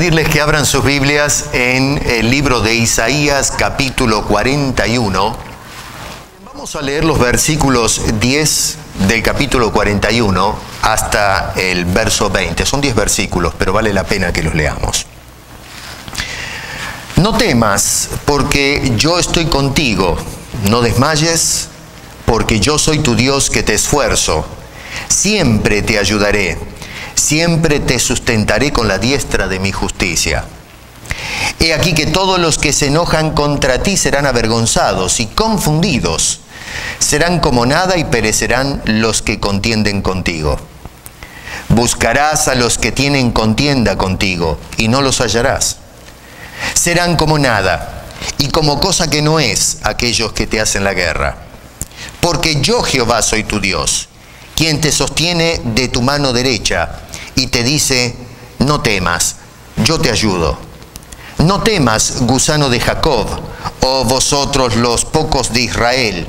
pedirles que abran sus Biblias en el libro de Isaías, capítulo 41. Vamos a leer los versículos 10 del capítulo 41 hasta el verso 20. Son 10 versículos, pero vale la pena que los leamos. No temas, porque yo estoy contigo. No desmayes, porque yo soy tu Dios que te esfuerzo. Siempre te ayudaré. Siempre te sustentaré con la diestra de mi justicia. He aquí que todos los que se enojan contra ti serán avergonzados y confundidos. Serán como nada y perecerán los que contienden contigo. Buscarás a los que tienen contienda contigo y no los hallarás. Serán como nada y como cosa que no es aquellos que te hacen la guerra. Porque yo, Jehová, soy tu Dios, quien te sostiene de tu mano derecha y te dice: no temas, yo te ayudo. No temas, gusano de Jacob, oh vosotros los pocos de Israel.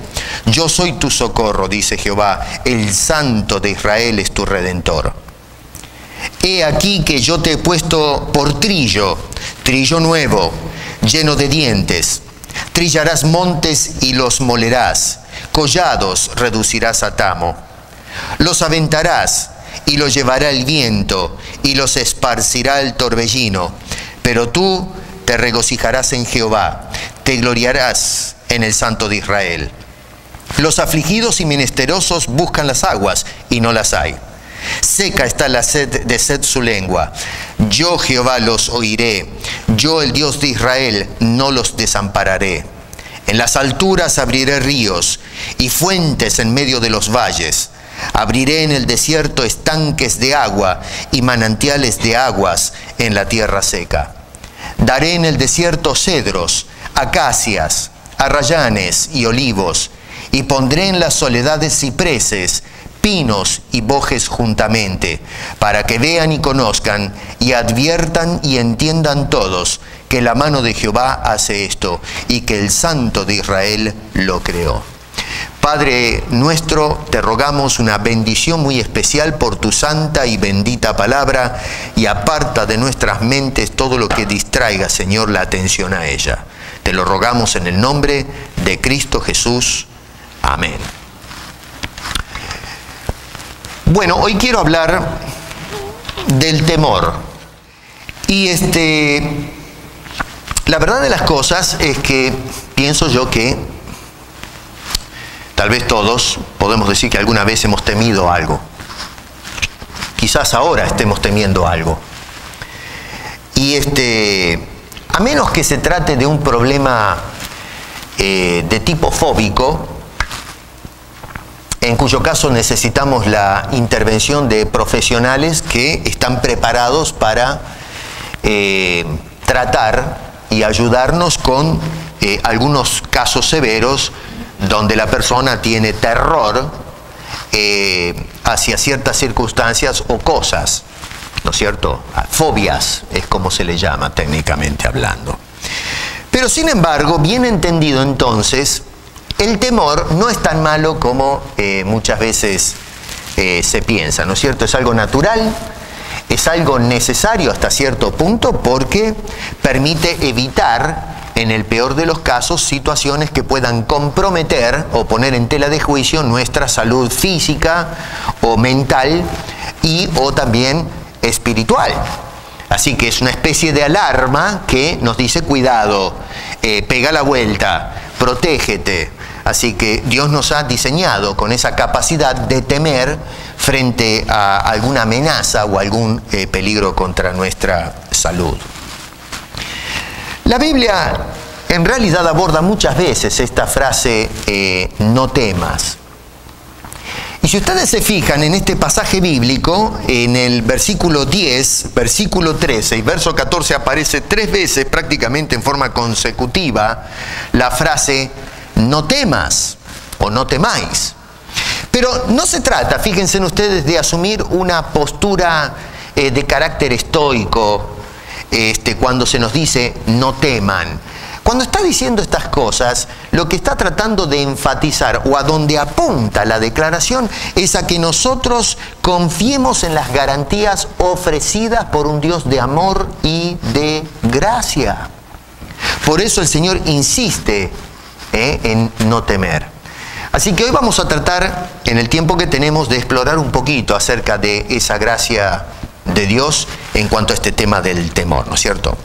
Yo soy tu socorro, dice Jehová, el Santo de Israel es tu Redentor. He aquí que yo te he puesto por trillo nuevo, lleno de dientes. Trillarás montes y los molerás, collados reducirás a tamo. Los aventarás y los llevará el viento y los esparcirá el torbellino. Pero tú te regocijarás en Jehová, te gloriarás en el Santo de Israel. Los afligidos y menesterosos buscan las aguas y no las hay. Seca está la sed de sed su lengua. Yo, Jehová, los oiré. Yo, el Dios de Israel, no los desampararé. En las alturas abriré ríos y fuentes en medio de los valles. Abriré en el desierto estanques de agua y manantiales de aguas en la tierra seca. Daré en el desierto cedros, acacias, arrayanes y olivos, y pondré en las soledades cipreses, pinos y bojes juntamente, para que vean y conozcan y adviertan y entiendan todos que la mano de Jehová hace esto y que el Santo de Israel lo creó. Padre nuestro, te rogamos una bendición muy especial por tu santa y bendita palabra, y aparta de nuestras mentes todo lo que distraiga, Señor, la atención a ella. Te lo rogamos en el nombre de Cristo Jesús. Amén. Bueno, hoy quiero hablar del temor. Y la verdad de las cosas es que pienso yo que tal vez todos podemos decir que alguna vez hemos temido algo. Quizás ahora estemos temiendo algo. Y a menos que se trate de un problema de tipo fóbico, en cuyo caso necesitamos la intervención de profesionales que están preparados para tratar y ayudarnos con algunos casos severos donde la persona tiene terror hacia ciertas circunstancias o cosas, ¿no es cierto? Fobias es como se le llama técnicamente hablando. Pero sin embargo, bien entendido entonces, el temor no es tan malo como muchas veces se piensa, ¿no es cierto? Es algo natural, es algo necesario hasta cierto punto, porque permite evitar, en el peor de los casos, situaciones que puedan comprometer o poner en tela de juicio nuestra salud física o mental o también espiritual. Así que es una especie de alarma que nos dice: cuidado, pega la vuelta, protégete. Así que Dios nos ha diseñado con esa capacidad de temer frente a alguna amenaza o algún peligro contra nuestra salud. La Biblia en realidad aborda muchas veces esta frase, no temas. Y si ustedes se fijan en este pasaje bíblico, en el versículo 10, versículo 13 y verso 14 aparece 3 veces prácticamente en forma consecutiva la frase no temas o no temáis. Pero no se trata, fíjense ustedes, de asumir una postura de carácter estoico cuando se nos dice no teman. Cuando está diciendo estas cosas, lo que está tratando de enfatizar o a donde apunta la declaración es a que nosotros confiemos en las garantías ofrecidas por un Dios de amor y de gracia. Por eso el Señor insiste en no temer. Así que hoy vamos a tratar, en el tiempo que tenemos, de explorar un poquito acerca de esa gracia de Dios en cuanto a este tema del temor, ¿no es cierto?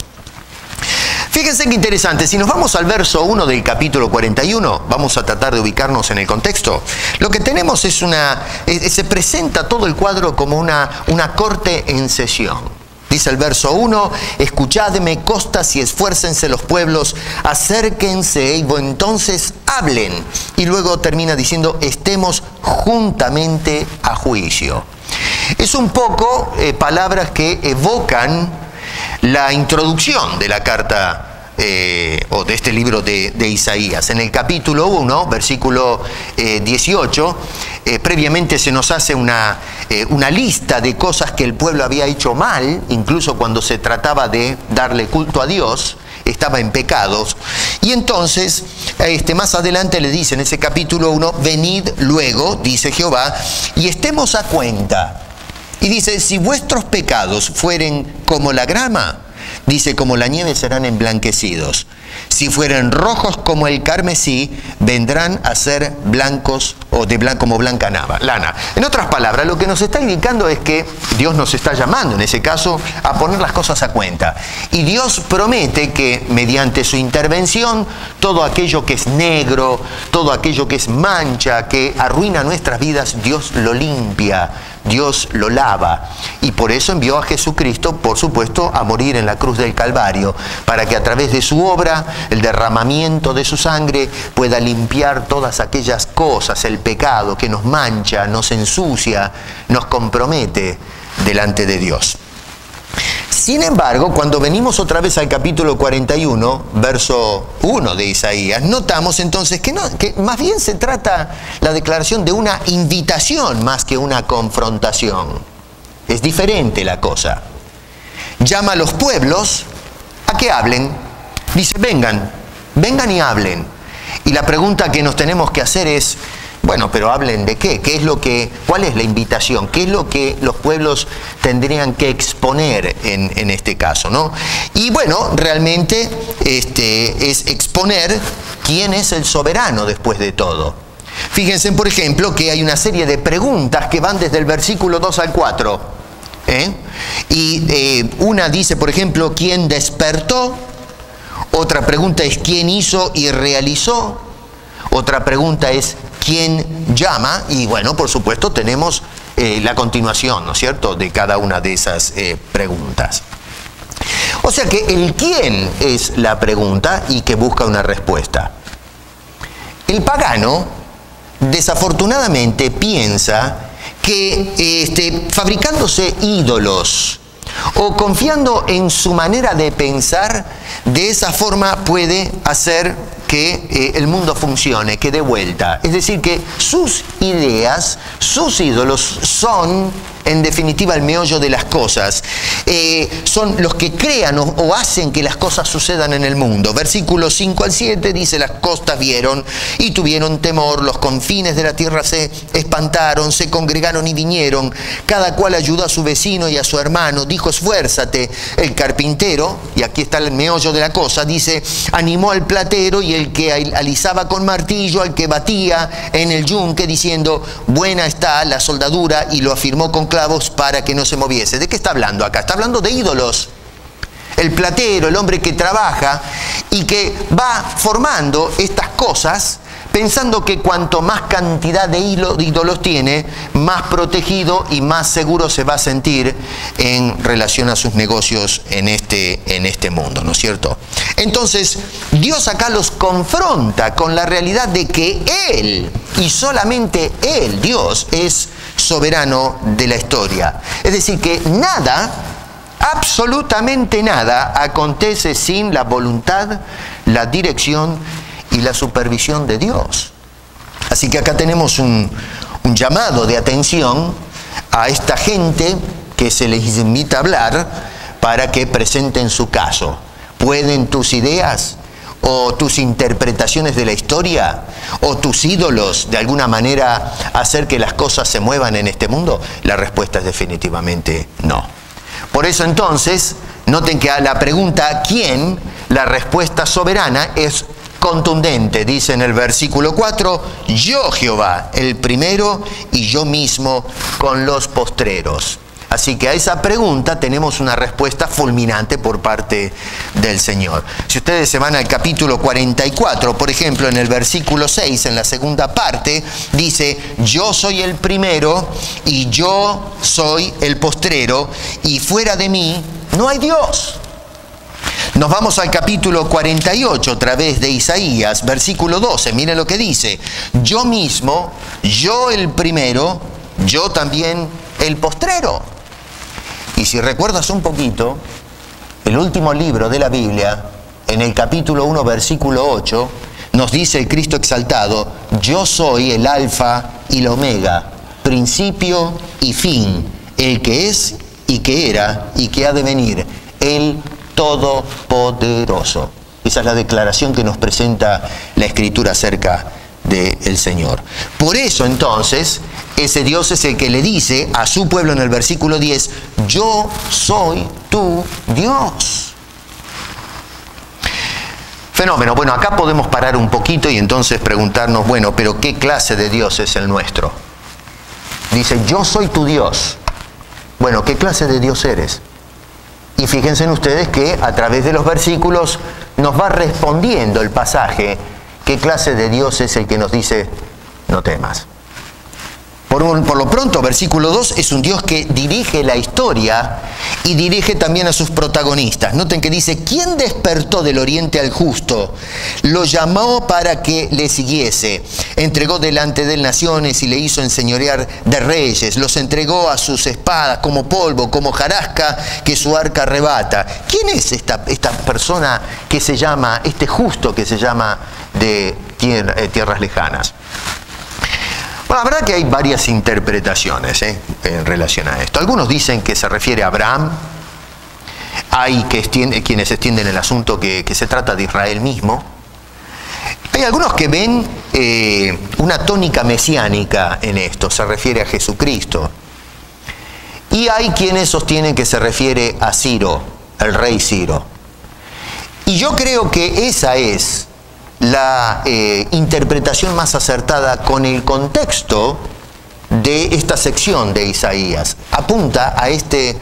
Fíjense qué interesante, si nos vamos al verso 1 del capítulo 41, vamos a tratar de ubicarnos en el contexto. Lo que tenemos es se presenta todo el cuadro como una corte en sesión. Dice el verso 1, escuchadme costas y esfuércense los pueblos, acérquense y entonces hablen. Y luego termina diciendo, estemos juntamente a juicio. Es un poco palabras que evocan la introducción de la carta o de este libro de Isaías. En el capítulo 1, versículo 18, previamente se nos hace una lista de cosas que el pueblo había hecho mal, incluso cuando se trataba de darle culto a Dios, estaba en pecados. Y entonces, más adelante le dice en ese capítulo 1, venid luego, dice Jehová, y estemos a cuenta. Y dice, si vuestros pecados fueren como la grama, dice, como la nieve serán emblanquecidos. Si fueren rojos como el carmesí, vendrán a ser blancos o como blanca lana. En otras palabras, lo que nos está indicando es que Dios nos está llamando, en ese caso, a poner las cosas a cuenta. Y Dios promete que mediante su intervención, todo aquello que es negro, todo aquello que es mancha, que arruina nuestras vidas, Dios lo limpia, Dios lo lava. Y por eso envió a Jesucristo, por supuesto, a morir en la cruz del Calvario, para que a través de su obra, el derramamiento de su sangre, pueda limpiar todas aquellas cosas, el pecado que nos mancha, nos ensucia, nos compromete delante de Dios. Sin embargo, cuando venimos otra vez al capítulo 41, verso 1 de Isaías, notamos entonces que más bien se trata la declaración de una invitación más que una confrontación. Es diferente la cosa. Llama a los pueblos a que hablen. Dice, vengan y hablen. Y la pregunta que nos tenemos que hacer es, bueno, pero hablen de qué, ¿cuál es la invitación? ¿Qué es lo que los pueblos tendrían que exponer en este caso, ¿no? Y bueno, realmente es exponer quién es el soberano después de todo. Fíjense, por ejemplo, que hay una serie de preguntas que van desde el versículo 2 al 4. Y una dice, por ejemplo, ¿quién despertó? Otra pregunta es, ¿quién hizo y realizó? Otra pregunta es, ¿quién llama? Y bueno, por supuesto, tenemos la continuación, ¿no es cierto?, de cada una de esas preguntas. O sea que el quién es la pregunta y que busca una respuesta. El pagano, desafortunadamente, piensa que fabricándose ídolos o confiando en su manera de pensar, de esa forma puede hacer que el mundo funcione, que dé vuelta. Es decir, que sus ideas, sus ídolos son, en definitiva, el meollo de las cosas. Son los que crean o hacen que las cosas sucedan en el mundo. Versículos 5 al 7 dice, las costas vieron y tuvieron temor, los confines de la tierra se espantaron, se congregaron y vinieron, cada cual ayudó a su vecino y a su hermano, dijo, esfuérzate. El carpintero, y aquí está el meollo de la cosa, dice, animó al platero y el que alisaba con martillo, al que batía en el yunque, diciendo, buena está la soldadura, y lo afirmó con clavos para que no se moviese. ¿De qué está hablando acá? Está hablando de ídolos. El platero, el hombre que trabaja y que va formando estas cosas pensando que cuanto más cantidad de ídolos tiene, más protegido y más seguro se va a sentir en relación a sus negocios en este mundo, ¿no es cierto? Entonces, Dios acá los confronta con la realidad de que Él, y solamente Él, Dios, es soberano de la historia. Es decir, que nada, absolutamente nada, acontece sin la voluntad, la dirección y la supervisión de Dios. Así que acá tenemos un llamado de atención a esta gente que se les invita a hablar para que presenten su caso. ¿Pueden tus ideas o tus interpretaciones de la historia, o tus ídolos de alguna manera hacer que las cosas se muevan en este mundo? La respuesta es definitivamente no. Por eso entonces, noten que a la pregunta ¿quién?, la respuesta soberana es contundente. Dice en el versículo 4, yo Jehová, el primero, y yo mismo con los postreros. Así que a esa pregunta tenemos una respuesta fulminante por parte del Señor. Si ustedes se van al capítulo 44, por ejemplo, en el versículo 6, en la segunda parte, dice, yo soy el primero y yo soy el postrero, y fuera de mí no hay Dios. Nos vamos al capítulo 48, otra vez de Isaías, versículo 12. Miren lo que dice. Yo mismo, yo el primero, yo también el postrero. Y si recuerdas un poquito, el último libro de la Biblia, en el capítulo 1, versículo 8, nos dice el Cristo exaltado, yo soy el alfa y el omega, principio y fin, el que es y que era y que ha de venir, el Todopoderoso. Esa es la declaración que nos presenta la Escritura acerca del Señor. Por eso entonces, ese Dios es el que le dice a su pueblo en el versículo 10, yo soy tu Dios. Fenómeno. Bueno, acá podemos parar un poquito y entonces preguntarnos, bueno, pero ¿qué clase de Dios es el nuestro? Dice, yo soy tu Dios. Bueno, ¿qué clase de Dios eres? Y fíjense en ustedes que a través de los versículos nos va respondiendo el pasaje qué clase de Dios es el que nos dice, no temas. Por lo pronto, versículo 2 es un Dios que dirige la historia y dirige también a sus protagonistas. Noten que dice, ¿quién despertó del oriente al justo? Lo llamó para que le siguiese. Entregó delante de él naciones y le hizo enseñorear de reyes. Los entregó a sus espadas como polvo, como hojarasca que su arca arrebata. ¿Quién es esta persona que se llama, este justo que se llama de tierras lejanas? Bueno, la verdad que hay varias interpretaciones en relación a esto. Algunos dicen que se refiere a Abraham. Hay quienes extienden el asunto que se trata de Israel mismo. Hay algunos que ven una tónica mesiánica en esto. Se refiere a Jesucristo. Y hay quienes sostienen que se refiere a Ciro, el rey Ciro. Y yo creo que esa es la interpretación más acertada con el contexto de esta sección de Isaías. Apunta a este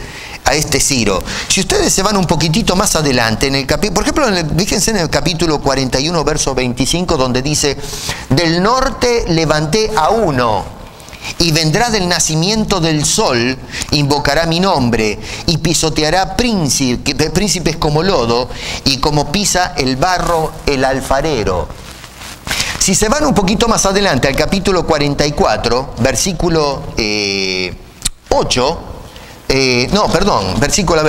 Ciro. Si ustedes se van un poquitito más adelante, en el por ejemplo, fíjense en el capítulo 41, verso 25, donde dice, del norte levanté a uno, y vendrá del nacimiento del sol, invocará mi nombre, y pisoteará príncipes como lodo, y como pisa el barro el alfarero. Si se van un poquito más adelante al capítulo 44, versículo 8, versículo,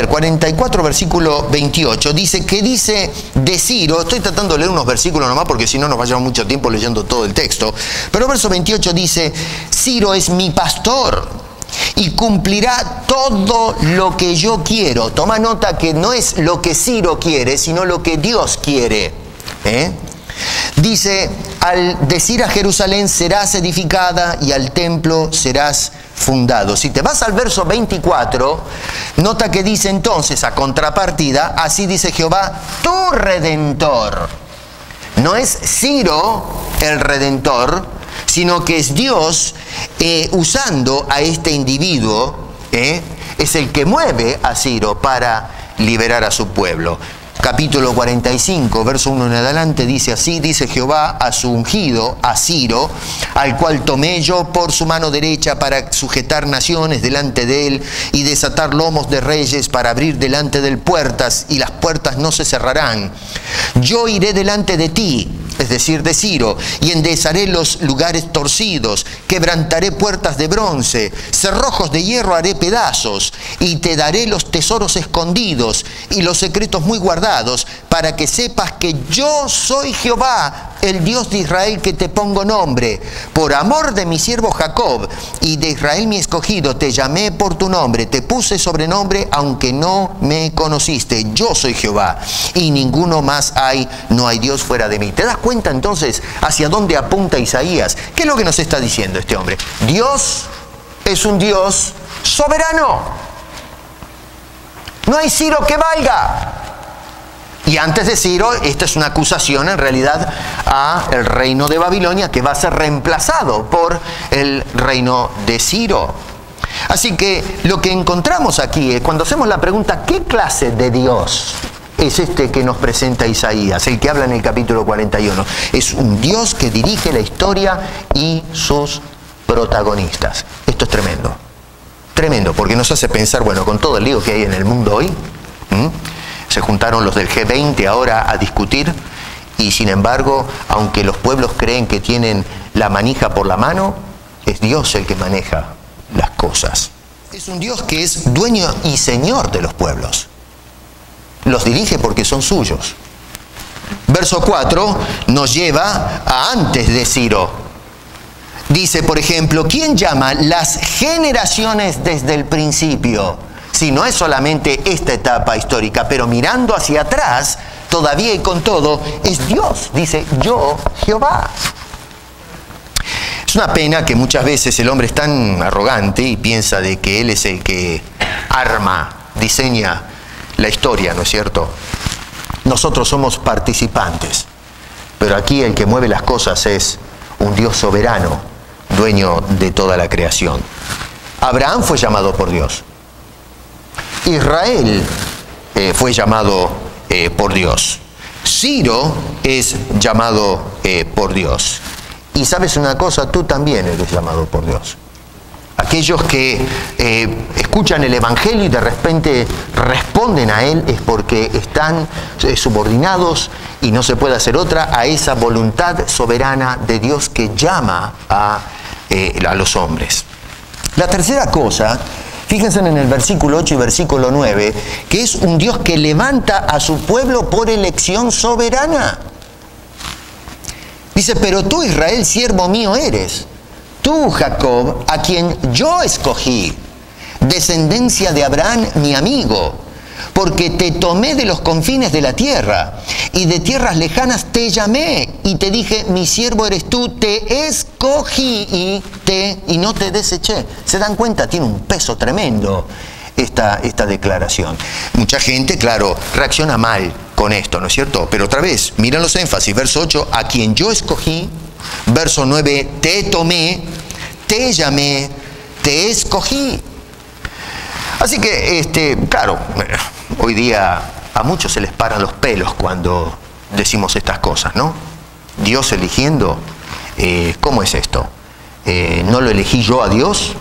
44, versículo 28, dice, ¿qué dice de Ciro? Estoy tratando de leer unos versículos nomás porque si no nos va a llevar mucho tiempo leyendo todo el texto. Pero verso 28 dice, Ciro es mi pastor y cumplirá todo lo que yo quiero. Toma nota que no es lo que Ciro quiere, sino lo que Dios quiere. Dice, al decir a Jerusalén serás edificada y al templo serás fundado. Si te vas al verso 24, nota que dice entonces a contrapartida, así dice Jehová, tu Redentor. No es Ciro el Redentor, sino que es Dios usando a este individuo, es el que mueve a Ciro para liberar a su pueblo. Capítulo 45, verso 1 en adelante, dice así, dice Jehová a su ungido, a Ciro, al cual tomé yo por su mano derecha para sujetar naciones delante de él y desatar lomos de reyes para abrir delante de él puertas y las puertas no se cerrarán. Yo iré delante de ti, es decir, de Ciro, y enderezaré los lugares torcidos, quebrantaré puertas de bronce, cerrojos de hierro haré pedazos, y te daré los tesoros escondidos y los secretos muy guardados, para que sepas que yo soy Jehová, el Dios de Israel, que te pongo nombre. Por amor de mi siervo Jacob y de Israel mi escogido, te llamé por tu nombre, te puse sobrenombre, aunque no me conociste. Yo soy Jehová, y ninguno más hay, no hay Dios fuera de mí. ¿Te das cuenta entonces hacia dónde apunta Isaías? ¿Qué es lo que nos está diciendo este hombre? Dios es un Dios soberano. No hay Ciro que valga. Y antes de Ciro, esta es una acusación en realidad a el reino de Babilonia, que va a ser reemplazado por el reino de Ciro. Así que lo que encontramos aquí es, cuando hacemos la pregunta, ¿qué clase de Dios es este que nos presenta Isaías, el que habla en el capítulo 41? Es un Dios que dirige la historia y sus protagonistas. Esto es tremendo. Tremendo, porque nos hace pensar, bueno, con todo el lío que hay en el mundo hoy, se juntaron los del G20 ahora a discutir, y sin embargo, aunque los pueblos creen que tienen la manija por la mano, es Dios el que maneja las cosas. Es un Dios que es dueño y señor de los pueblos. Los dirige porque son suyos. Verso 4 nos lleva a antes de Ciro. Dice, por ejemplo, ¿quién llama las generaciones desde el principio? Si no es solamente esta etapa histórica, pero mirando hacia atrás, todavía y con todo, es Dios. Dice, yo, Jehová. Es una pena que muchas veces el hombre es tan arrogante y piensa de que él es el que arma, diseña la historia, ¿no es cierto? Nosotros somos participantes, pero aquí el que mueve las cosas es un Dios soberano, dueño de toda la creación. Abraham fue llamado por Dios. Israel fue llamado por Dios. Ciro es llamado por Dios. Y sabes una cosa, tú también eres llamado por Dios. Aquellos que escuchan el Evangelio y de repente responden a él es porque están subordinados, y no se puede hacer otra, a esa voluntad soberana de Dios que llama a los hombres. La tercera cosa, fíjense en el versículo 8 y versículo 9, que es un Dios que levanta a su pueblo por elección soberana. Dice, pero tú, Israel, siervo mío eres. Tú, Jacob, a quien yo escogí, descendencia de Abraham, mi amigo, porque te tomé de los confines de la tierra, y de tierras lejanas te llamé, y te dije, mi siervo eres tú, te escogí y no te deseché. ¿Se dan cuenta? Tiene un peso tremendo esta declaración. Mucha gente, claro, reacciona mal con esto, ¿no es cierto? Pero otra vez, miren los énfasis. Verso 8, a quien yo escogí. Verso 9, te tomé, te llamé, te escogí. Así que, claro, hoy día a muchos se les paran los pelos cuando decimos estas cosas, ¿no? Dios eligiendo, ¿cómo es esto? ¿No lo elegí yo a Dios?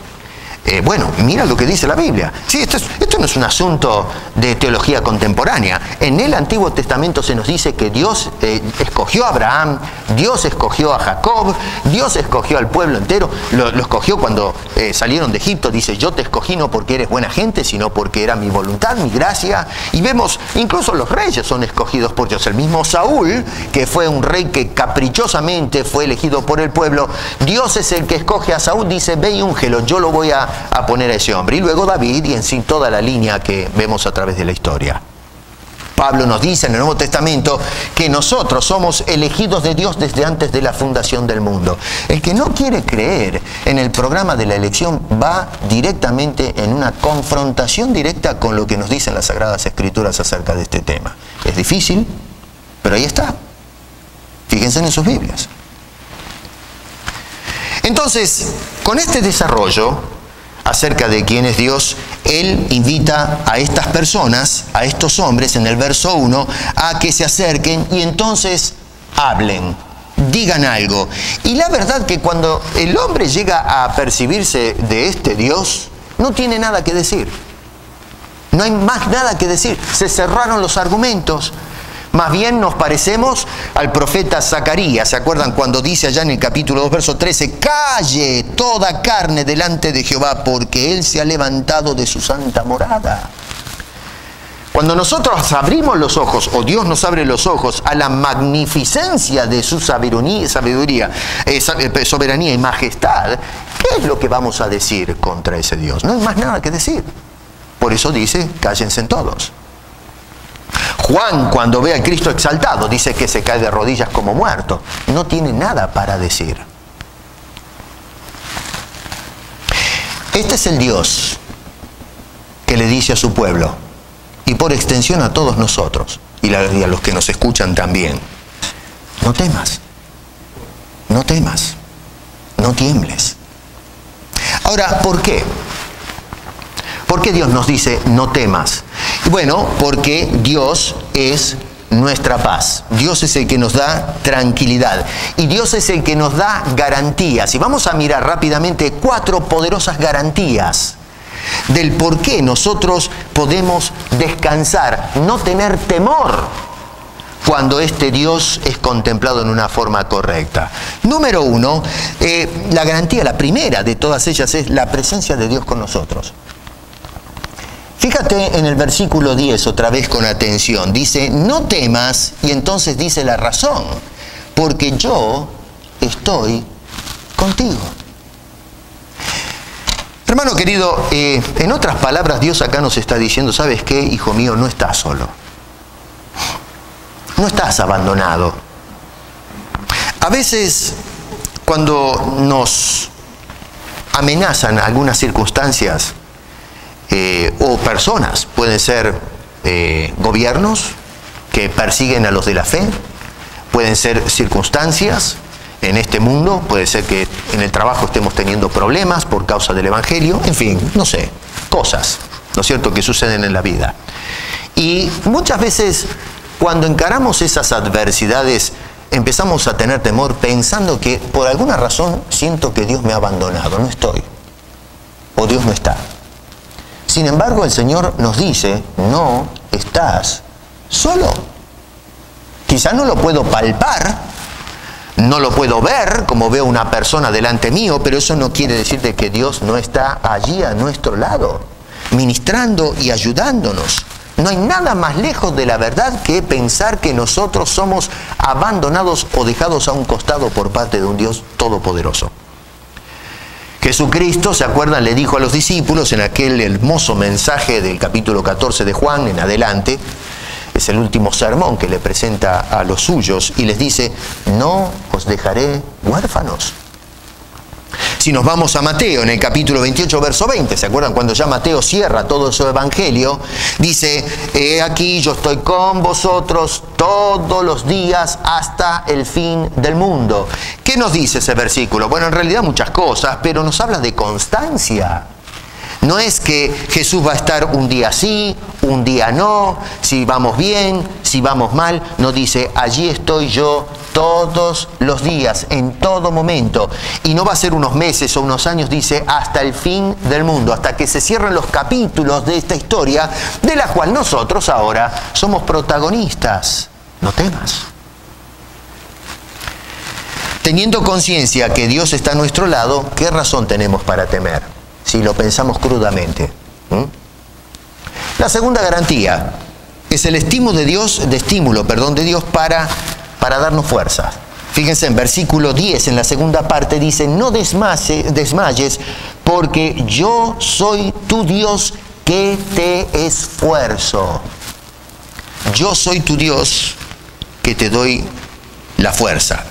Bueno, mira lo que dice la Biblia. Sí, esto no es un asunto de teología contemporánea. En el Antiguo Testamento se nos dice que Dios escogió a Abraham, Dios escogió a Jacob, Dios escogió al pueblo entero. Lo escogió cuando salieron de Egipto. Dice, yo te escogí no porque eres buena gente, sino porque era mi voluntad, mi gracia. Y vemos, incluso los reyes son escogidos por Dios. El mismo Saúl, que fue un rey que caprichosamente fue elegido por el pueblo, Dios es el que escoge a Saúl. Dice, ve y úngelo, yo lo voy a poner a ese hombre. Y luego David, y en sí toda la línea que vemos a través de la historia. Pablo nos dice en el Nuevo Testamento que nosotros somos elegidos de Dios desde antes de la fundación del mundo. El que no quiere creer en el programa de la elección va directamente en una confrontación directa con lo que nos dicen las Sagradas Escrituras acerca de este tema. Es difícil, pero ahí está. Fíjense en sus Biblias. Entonces, con este desarrollo acerca de quién es Dios, Él invita a estas personas, a estos hombres, en el verso 1, a que se acerquen y entonces hablen, digan algo. Y la verdad que cuando el hombre llega a percibirse de este Dios, no tiene nada que decir. No hay más nada que decir. Se cerraron los argumentos. Más bien nos parecemos al profeta Zacarías. ¿Se acuerdan cuando dice allá en el capítulo 2, verso 13? Calle toda carne delante de Jehová, porque Él se ha levantado de su santa morada. Cuando nosotros abrimos los ojos, o Dios nos abre los ojos a la magnificencia de su soberanía, soberanía y majestad, ¿qué es lo que vamos a decir contra ese Dios? No hay más nada que decir. Por eso dice, cállense todos. Juan, cuando ve a Cristo exaltado, dice que se cae de rodillas como muerto. No tiene nada para decir. Este es el Dios que le dice a su pueblo, y por extensión a todos nosotros, y a los que nos escuchan también: no temas, no temas, no tiembles. Ahora, ¿por qué? ¿Por qué Dios nos dice no temas? Bueno, porque Dios es nuestra paz. Dios es el que nos da tranquilidad. Y Dios es el que nos da garantías. Y vamos a mirar rápidamente 4 poderosas garantías del por qué nosotros podemos descansar, no tener temor cuando este Dios es contemplado en una forma correcta. Número 1, la garantía, la primera de todas ellas, es la presencia de Dios con nosotros. Fíjate en el versículo 10 otra vez con atención. Dice, no temas, y entonces dice la razón: porque yo estoy contigo. Hermano querido, en otras palabras, Dios acá nos está diciendo, ¿sabes qué, hijo mío? No estás solo. No estás abandonado. A veces, cuando nos amenazan algunas circunstancias, o personas, pueden ser gobiernos que persiguen a los de la fe, pueden ser circunstancias en este mundo, puede ser que en el trabajo estemos teniendo problemas por causa del Evangelio, en fin, no sé, cosas, ¿no es cierto?, que suceden en la vida. Y muchas veces cuando encaramos esas adversidades empezamos a tener temor pensando que por alguna razón siento que Dios me ha abandonado, no estoy, o Dios no está. Sin embargo, el Señor nos dice, no estás solo. Quizá no lo puedo palpar, no lo puedo ver como veo una persona delante mío, pero eso no quiere decir de que Dios no está allí a nuestro lado, ministrando y ayudándonos. No hay nada más lejos de la verdad que pensar que nosotros somos abandonados o dejados a un costado por parte de un Dios todopoderoso. Jesucristo, ¿se acuerdan?, le dijo a los discípulos en aquel hermoso mensaje del capítulo 14 de Juan en adelante, es el último sermón que le presenta a los suyos, y les dice, no os dejaré huérfanos. Si nos vamos a Mateo, en el capítulo 28, verso 20, ¿se acuerdan? Cuando ya Mateo cierra todo su evangelio, dice, he aquí yo estoy con vosotros todos los días hasta el fin del mundo. ¿Qué nos dice ese versículo? Bueno, en realidad muchas cosas, pero nos habla de constancia. No es que Jesús va a estar un día sí, un día no, si vamos bien, si vamos mal. No, dice, allí estoy yo todos los días, en todo momento. Y no va a ser unos meses o unos años, dice, hasta el fin del mundo, hasta que se cierren los capítulos de esta historia, de la cual nosotros ahora somos protagonistas. No temas. Teniendo conciencia que Dios está a nuestro lado, ¿qué razón tenemos para temer? Si lo pensamos crudamente. La segunda garantía es el estímulo de Dios para darnos fuerza. Fíjense en versículo 10, en la segunda parte dice, no desmayes, porque yo soy tu Dios que te esfuerzo. Yo soy tu Dios que te doy la fuerza.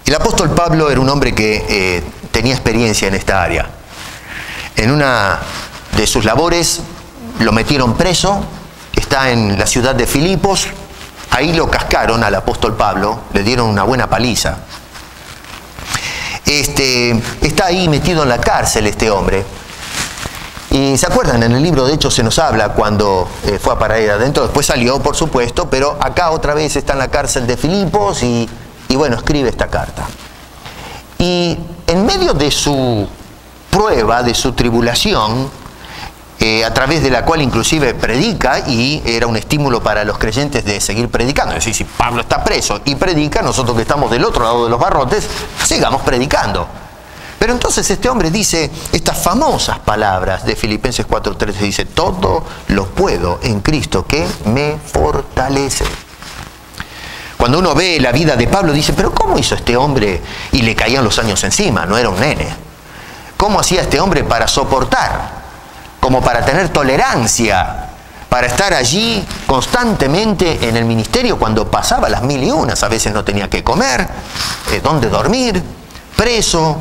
El apóstol Pablo era un hombre que tenía experiencia en esta área. En una de sus labores lo metieron preso, está en la ciudad de Filipos, ahí lo cascaron al apóstol Pablo, le dieron una buena paliza. Está ahí metido en la cárcel este hombre. Y se acuerdan, en el libro de Hechos se nos habla cuando fue a parar ahí adentro, después salió por supuesto, pero acá otra vez está en la cárcel de Filipos y bueno, escribe esta carta. Y en medio de su prueba, de su tribulación, a través de la cual inclusive predica, y era un estímulo para los creyentes de seguir predicando. Es decir, si Pablo está preso y predica, nosotros que estamos del otro lado de los barrotes, sigamos predicando. Pero entonces este hombre dice estas famosas palabras de Filipenses 4:13, dice, todo lo puedo en Cristo que me fortalece. Cuando uno ve la vida de Pablo, dice, pero ¿cómo hizo este hombre? Y le caían los años encima, no era un nene. ¿Cómo hacía este hombre para soportar? Como para tener tolerancia, para estar allí constantemente en el ministerio cuando pasaba las 1001. A veces no tenía que comer, dónde dormir, preso,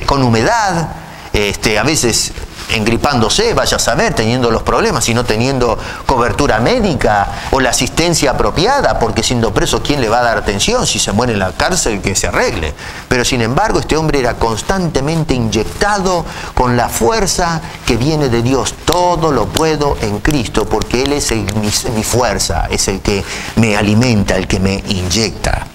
con humedad, a veces engripándose, vaya a saber, teniendo los problemas y no teniendo cobertura médica o la asistencia apropiada, porque siendo preso, ¿quién le va a dar atención? Si se muere en la cárcel, que se arregle. Pero sin embargo, este hombre era constantemente inyectado con la fuerza que viene de Dios. Todo lo puedo en Cristo, porque Él es mi fuerza, es el que me alimenta, el que me inyecta.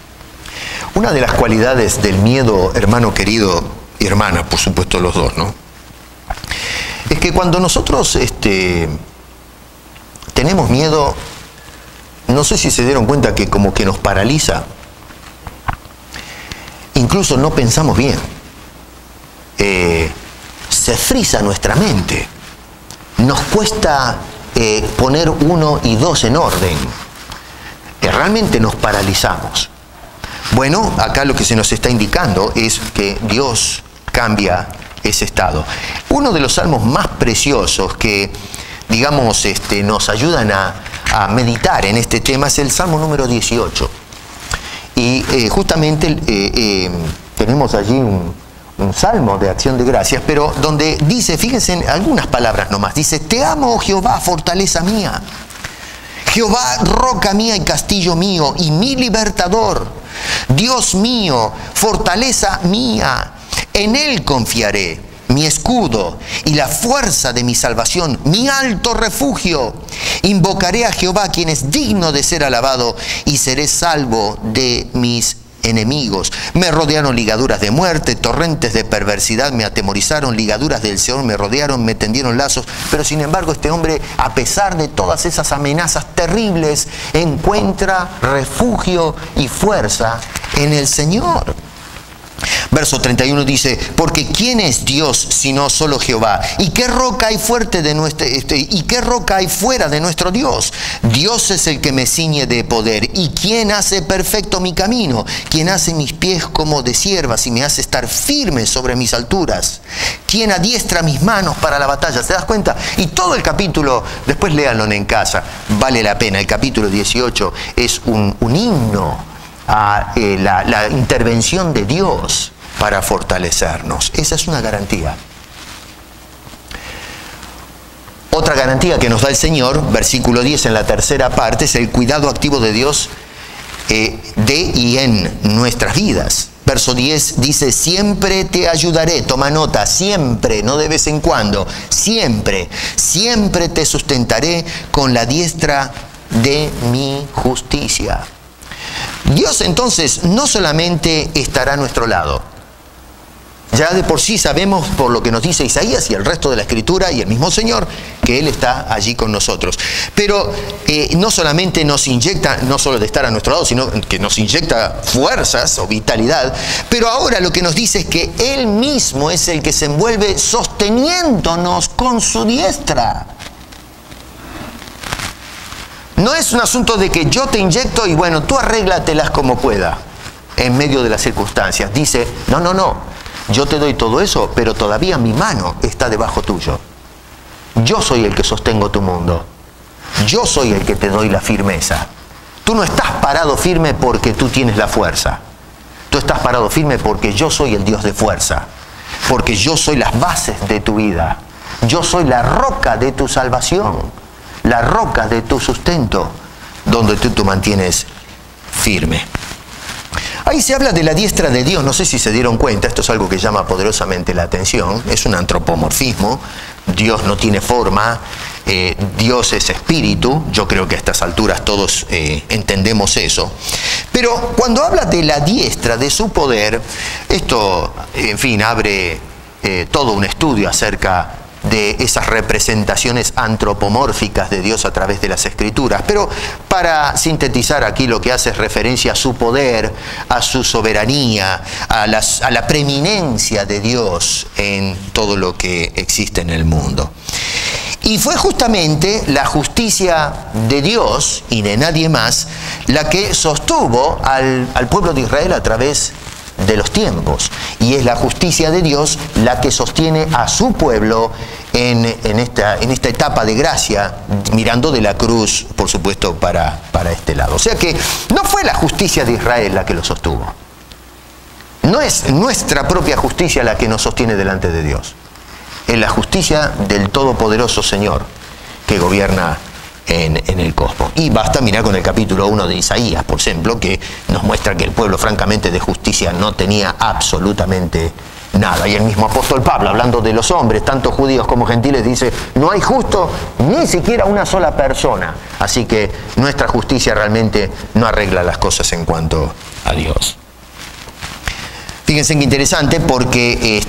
Una de las cualidades del miedo, hermano querido y hermana, por supuesto los dos, ¿no?, es que cuando nosotros tenemos miedo, no sé si se dieron cuenta que como que nos paraliza. Incluso no pensamos bien. Se frisa nuestra mente. Nos cuesta poner 1 y 2 en orden. Realmente nos paralizamos. Bueno, acá lo que se nos está indicando es que Dios cambia ese estado. Uno de los salmos más preciosos que, digamos, nos ayudan a meditar en este tema es el Salmo número 18. Y justamente tenemos allí un salmo de acción de gracias, pero donde dice, fíjense en algunas palabras nomás, dice, te amo, oh Jehová, fortaleza mía. Jehová, roca mía y castillo mío, y mi libertador. Dios mío, fortaleza mía. En Él confiaré, mi escudo y la fuerza de mi salvación, mi alto refugio. Invocaré a Jehová, quien es digno de ser alabado, y seré salvo de mis enemigos. Me rodearon ligaduras de muerte, torrentes de perversidad me atemorizaron, ligaduras del Seol me rodearon, me tendieron lazos. Pero sin embargo, este hombre, a pesar de todas esas amenazas terribles, encuentra refugio y fuerza en el Señor. Verso 31 dice, porque ¿quién es Dios sino solo Jehová? ¿Y qué roca hay fuerte de y qué roca hay fuera de nuestro Dios? Dios es el que me ciñe de poder. ¿Y quién hace perfecto mi camino? ¿Quién hace mis pies como de siervas y me hace estar firme sobre mis alturas? ¿Quién adiestra mis manos para la batalla? ¿Te das cuenta? Y todo el capítulo, después léanlo en casa, vale la pena. El capítulo 18 es un himno a la intervención de Dios para fortalecernos. Esa es una garantía. Otra garantía que nos da el Señor, versículo 10 en la tercera parte, es el cuidado activo de Dios de y en nuestras vidas. Verso 10 dice, siempre te ayudaré. Toma nota, siempre, no de vez en cuando, siempre, siempre te sustentaré con la diestra de mi justicia. Dios entonces no solamente estará a nuestro lado. Ya de por sí sabemos, por lo que nos dice Isaías y el resto de la Escritura y el mismo Señor, que Él está allí con nosotros. Pero no solamente nos inyecta, no solo de estar a nuestro lado, sino que nos inyecta fuerzas o vitalidad. Pero ahora lo que nos dice es que Él mismo es el que se envuelve sosteniéndonos con su diestra. No es un asunto de que yo te inyecto y bueno, tú arréglatelas como pueda en medio de las circunstancias. Dice, no, no, no. Yo te doy todo eso, pero todavía mi mano está debajo tuyo. Yo soy el que sostengo tu mundo. Yo soy el que te doy la firmeza. Tú no estás parado firme porque tú tienes la fuerza. Tú estás parado firme porque yo soy el Dios de fuerza. Porque yo soy las bases de tu vida. Yo soy la roca de tu salvación. La roca de tu sustento, donde tú te mantienes firme. Ahí se habla de la diestra de Dios, no sé si se dieron cuenta, esto es algo que llama poderosamente la atención, es un antropomorfismo, Dios no tiene forma, Dios es espíritu, yo creo que a estas alturas todos entendemos eso, pero cuando habla de la diestra de su poder, esto, en fin, abre todo un estudio acerca de esas representaciones antropomórficas de Dios a través de las Escrituras. Pero para sintetizar aquí, lo que hace es referencia a su poder, a su soberanía, a la preeminencia de Dios en todo lo que existe en el mundo. Y fue justamente la justicia de Dios y de nadie más la que sostuvo al pueblo de Israel a través de los tiempos. Y es la justicia de Dios la que sostiene a su pueblo en esta etapa de gracia, mirando de la cruz, por supuesto, para este lado. O sea que no fue la justicia de Israel la que lo sostuvo. No es nuestra propia justicia la que nos sostiene delante de Dios. Es la justicia del Todopoderoso Señor que gobierna en el cosmos. Y basta mirar con el capítulo 1 de Isaías, por ejemplo, que nos muestra que el pueblo francamente de justicia no tenía absolutamente nada. Y el mismo apóstol Pablo, hablando de los hombres, tanto judíos como gentiles, dice: no hay justo ni siquiera una sola persona. Así que nuestra justicia realmente no arregla las cosas en cuanto a Dios. Fíjense qué interesante, porque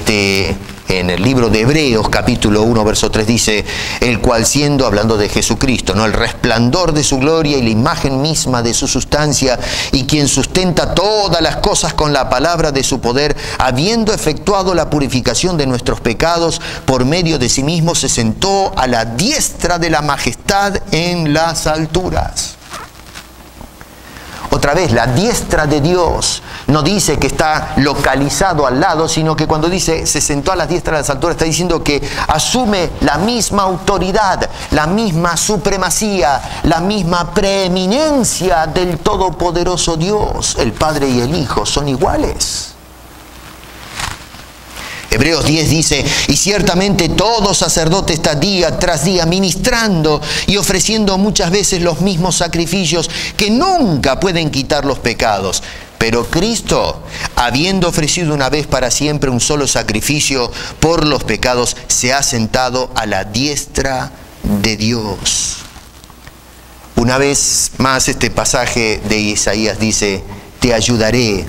en el libro de Hebreos, capítulo 1, verso 3, dice: el cual siendo, hablando de Jesucristo, ¿no?, el resplandor de su gloria y la imagen misma de su sustancia, y quien sustenta todas las cosas con la palabra de su poder, habiendo efectuado la purificación de nuestros pecados, por medio de sí mismo se sentó a la diestra de la majestad en las alturas. Otra vez, la diestra de Dios no dice que está localizado al lado, sino que cuando dice se sentó a la diestra de las alturas, está diciendo que asume la misma autoridad, la misma supremacía, la misma preeminencia del Todopoderoso Dios. El Padre y el Hijo son iguales. Hebreos 10 dice: y ciertamente todo sacerdote está día tras día ministrando y ofreciendo muchas veces los mismos sacrificios que nunca pueden quitar los pecados. Pero Cristo, habiendo ofrecido una vez para siempre un solo sacrificio por los pecados, se ha sentado a la diestra de Dios. Una vez más, este pasaje de Isaías dice: te ayudaré,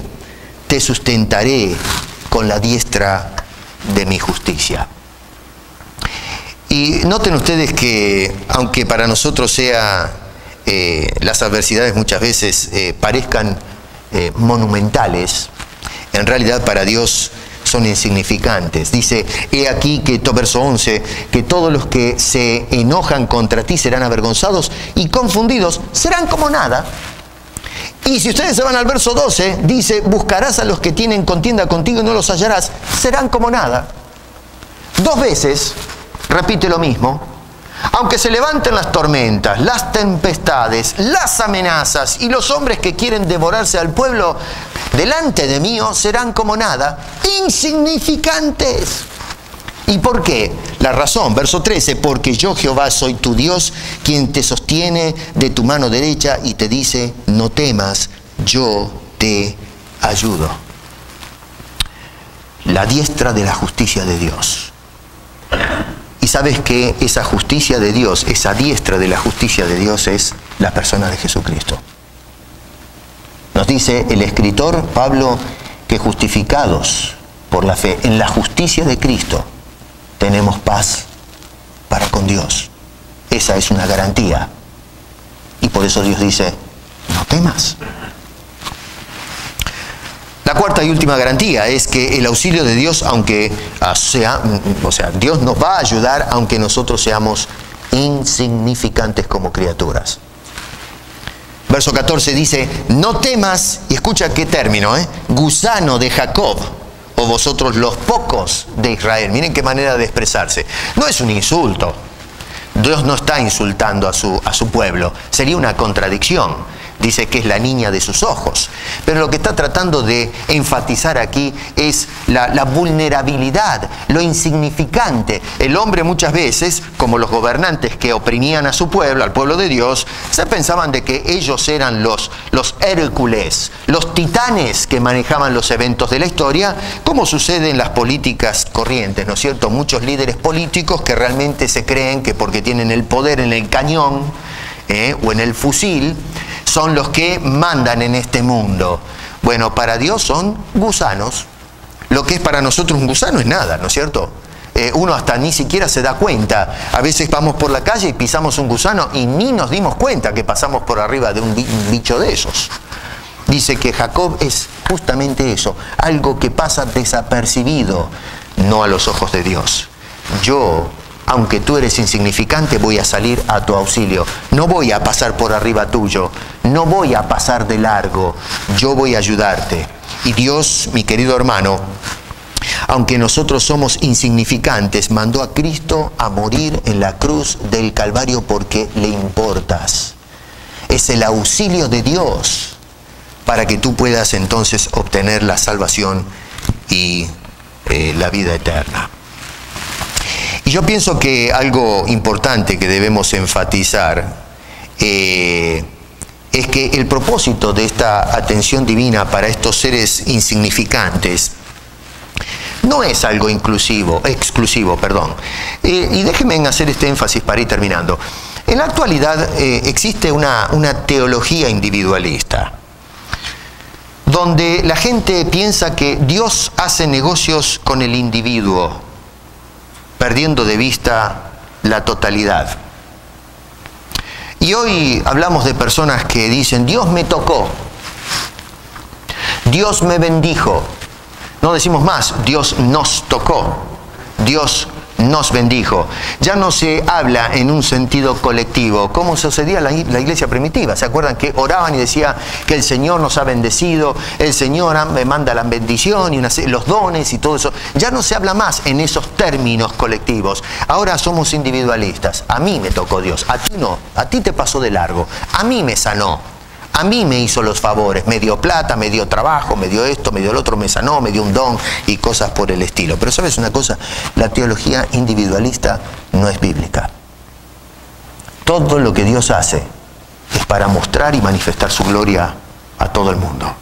te sustentaré con la diestra de mi justicia. Y noten ustedes que, aunque para nosotros las adversidades muchas veces parezcan monumentales, en realidad para Dios son insignificantes. Dice: he aquí que, verso 11, que todos los que se enojan contra ti serán avergonzados y confundidos serán como nada. Y si ustedes se van al verso 12, dice: buscarás a los que tienen contienda contigo y no los hallarás, serán como nada. Dos veces repite lo mismo: aunque se levanten las tormentas, las tempestades, las amenazas y los hombres que quieren devorarse al pueblo, delante de mí serán como nada, insignificantes. ¿Y por qué? La razón, verso 13: porque yo, Jehová, soy tu Dios, quien te sostiene de tu mano derecha y te dice: no temas, yo te ayudo. La diestra de la justicia de Dios. Y sabes que esa justicia de Dios, esa diestra de la justicia de Dios, es la persona de Jesucristo. Nos dice el escritor Pablo que justificados por la fe en la justicia de Cristo, tenemos paz para con Dios. Esa es una garantía. Y por eso Dios dice: no temas. La cuarta y última garantía es que el auxilio de Dios, aunque Dios nos va a ayudar aunque nosotros seamos insignificantes como criaturas. Verso 14 dice: no temas, y escucha qué término, gusano de Jacob, o vosotros los pocos de Israel. Miren qué manera de expresarse. No es un insulto. Dios no está insultando a su pueblo. Sería una contradicción. Dice que es la niña de sus ojos. Pero lo que está tratando de enfatizar aquí es la vulnerabilidad, lo insignificante. El hombre muchas veces, como los gobernantes que oprimían a su pueblo, al pueblo de Dios, se pensaban de que ellos eran los Hércules, los titanes que manejaban los eventos de la historia, como sucede en las políticas corrientes, ¿no es cierto? Muchos líderes políticos que realmente se creen que porque tienen el poder en el cañón o en el fusil, son los que mandan en este mundo. Bueno, para Dios son gusanos. Lo que es para nosotros un gusano es nada, ¿no es cierto? uno hasta ni siquiera se da cuenta. A veces vamos por la calle y pisamos un gusano y ni nos dimos cuenta que pasamos por arriba de un bicho de esos. Dice que Jacob es justamente eso, algo que pasa desapercibido, no a los ojos de Dios. Yo, aunque tú eres insignificante, voy a salir a tu auxilio. No voy a pasar por arriba tuyo, no voy a pasar de largo, yo voy a ayudarte. Y Dios, mi querido hermano, aunque nosotros somos insignificantes, mandó a Cristo a morir en la cruz del Calvario porque le importas. Es el auxilio de Dios para que tú puedas entonces obtener la salvación y la vida eterna. Y yo pienso que algo importante que debemos enfatizar es que el propósito de esta atención divina para estos seres insignificantes no es algo exclusivo. Y déjenme hacer este énfasis para ir terminando. En la actualidad existe una teología individualista, donde la gente piensa que Dios hace negocios con el individuo, perdiendo de vista la totalidad. Y hoy hablamos de personas que dicen, Dios me tocó, Dios me bendijo. No decimos más, Dios nos tocó, Dios nos bendijo. Ya no se habla en un sentido colectivo, como sucedía en la iglesia primitiva. ¿Se acuerdan que oraban y decía que el Señor nos ha bendecido, el Señor me manda la bendición y los dones y todo eso? Ya no se habla más en esos términos colectivos. Ahora somos individualistas. A mí me tocó Dios, a ti no, a ti te pasó de largo, a mí me sanó. A mí me hizo los favores, me dio plata, me dio trabajo, me dio esto, me dio lo otro, me sanó, me dio un don y cosas por el estilo. Pero ¿sabes una cosa? La teología individualista no es bíblica. Todo lo que Dios hace es para mostrar y manifestar su gloria a todo el mundo.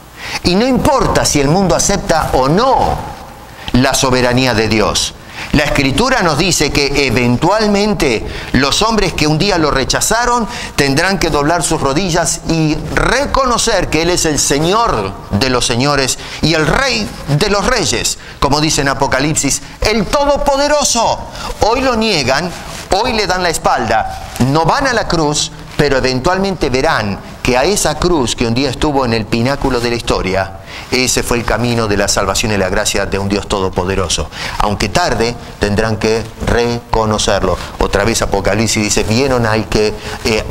Y no importa si el mundo acepta o no la soberanía de Dios. La Escritura nos dice que eventualmente los hombres que un día lo rechazaron tendrán que doblar sus rodillas y reconocer que Él es el Señor de los señores y el Rey de los reyes, como dice en Apocalipsis, el Todopoderoso. Hoy lo niegan, hoy le dan la espalda, no van a la cruz, pero eventualmente verán que a esa cruz que un día estuvo en el pináculo de la historia, ese fue el camino de la salvación y la gracia de un Dios todopoderoso. Aunque tarde, tendrán que reconocerlo. Otra vez Apocalipsis dice, vieron al que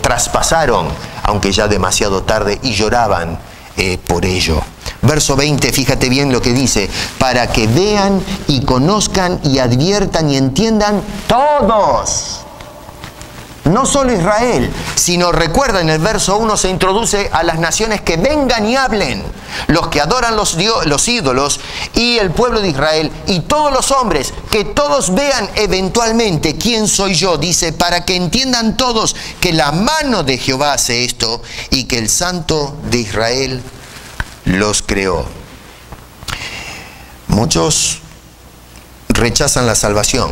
traspasaron, aunque ya demasiado tarde, y lloraban por ello. Verso 20, fíjate bien lo que dice, para que vean y conozcan y adviertan y entiendan todos. No solo Israel, sino recuerda en el verso 1 se introduce a las naciones que vengan y hablen, los que adoran los ídolos y el pueblo de Israel y todos los hombres, que todos vean eventualmente quién soy yo, dice, para que entiendan todos que la mano de Jehová hace esto y que el Santo de Israel los creó. Muchos rechazan la salvación,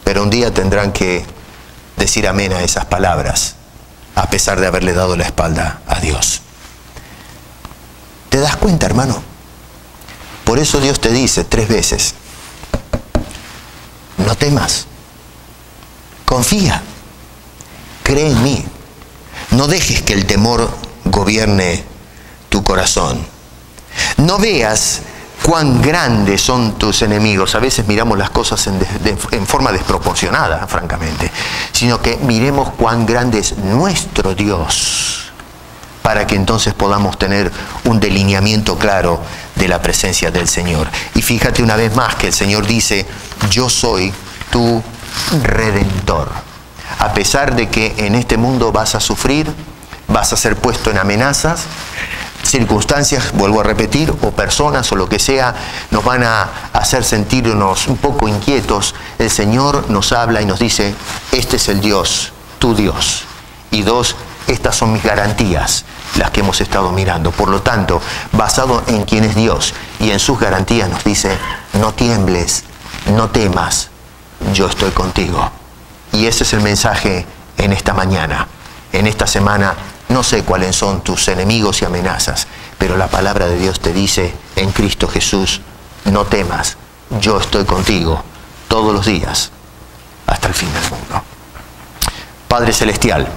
pero un día tendrán que decir amén a esas palabras, a pesar de haberle dado la espalda a Dios. ¿Te das cuenta, hermano? Por eso Dios te dice 3 veces, no temas, confía, cree en mí, no dejes que el temor gobierne tu corazón, no veas cuán grandes son tus enemigos. A veces miramos las cosas en forma desproporcionada, francamente, sino que miremos cuán grande es nuestro Dios, para que entonces podamos tener un delineamiento claro de la presencia del Señor. Y fíjate una vez más que el Señor dice, yo soy tu Redentor. A pesar de que en este mundo vas a sufrir, vas a ser puesto en amenazas, circunstancias, vuelvo a repetir, o personas o lo que sea, nos van a hacer sentirnos un poco inquietos. El Señor nos habla y nos dice, este es el Dios, tu Dios. Y 2, estas son mis garantías, las que hemos estado mirando. Por lo tanto, basado en quién es Dios y en sus garantías, nos dice, no tiembles, no temas, yo estoy contigo. Y ese es el mensaje en esta mañana, en esta semana. No sé cuáles son tus enemigos y amenazas, pero la palabra de Dios te dice, en Cristo Jesús, no temas, yo estoy contigo, todos los días, hasta el fin del mundo. Padre Celestial,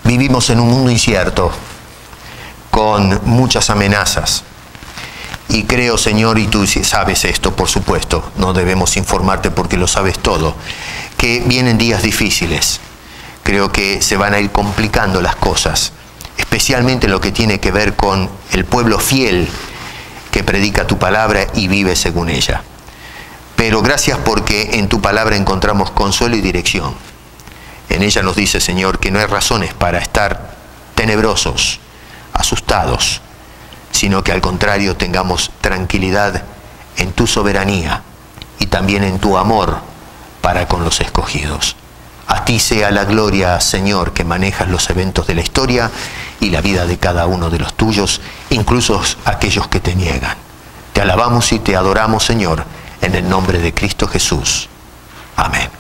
vivimos en un mundo incierto, con muchas amenazas. Y creo, Señor, y tú sabes esto, por supuesto, no debemos informarte porque lo sabes todo, que vienen días difíciles. Creo que se van a ir complicando las cosas, especialmente lo que tiene que ver con el pueblo fiel que predica tu palabra y vive según ella. Pero gracias porque en tu palabra encontramos consuelo y dirección. En ella nos dice, Señor, que no hay razones para estar tenebrosos, asustados, sino que al contrario tengamos tranquilidad en tu soberanía y también en tu amor para con los escogidos. A ti sea la gloria, Señor, que manejas los eventos de la historia y la vida de cada uno de los tuyos, incluso aquellos que te niegan. Te alabamos y te adoramos, Señor, en el nombre de Cristo Jesús. Amén.